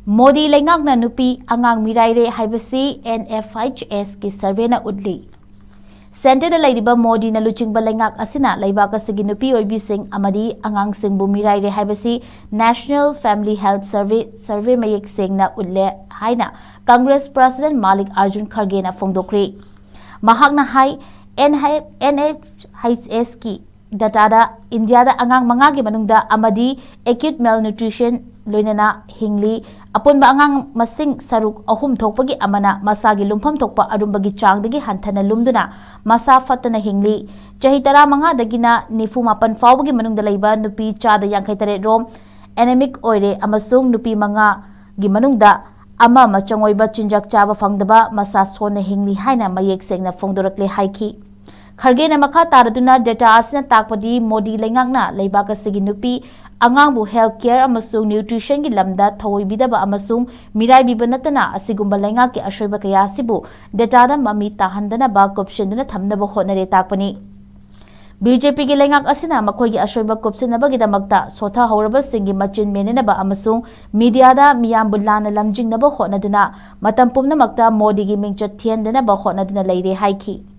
Modi Leingakna Nupi Angang Miraire Haibasi Nfhs ki survey na Utle. Center da laiba Modi na luchingba Leingak asina laiba kasigi nupi oibising amadi angang singbu Miraire Haibasi National Family Health Survey mayek sing na Utle haina Congress President Malik Arjun Kharge na fongdokri. Mahakna hai Nfhs ki data da India da angang mga gi manungda amadi acute malnutrition loinana hingli apun ba angang masing saruk ahum thokpagi amana masagi lumpham thokpa arumbagi changdagi hanthana lumduna masa fatana hingli chahi tara manga dagina nifu mapan fawbagi manungda leiba nupi chada yankhai tare rom anemic oire amasung nupi manga gi manungda ama machangoiba chinjak chaba fangdaba masa sone hingli haina mayek sengna fongdorakle haiki Kharge na makha taraduna data asina takpadi Modi Leingakna leibaka sigi nupi angangbu healthcare amasung nutrition gi lamda thawoibidaba amasung mirai bibanatana asigumba leingak ki ashoiba kaya sibu data da mami tahandana ba corruption duna thamnaba honare takpani BJP gi leingak asina makhoi gi ashoiba corruption nabagi damakta sotha horaba singi machin menenaba amasung media da miyam bulana lamjing naba honaduna matam pumna makta Modi gi mingchat thiendana ba honaduna leire haiki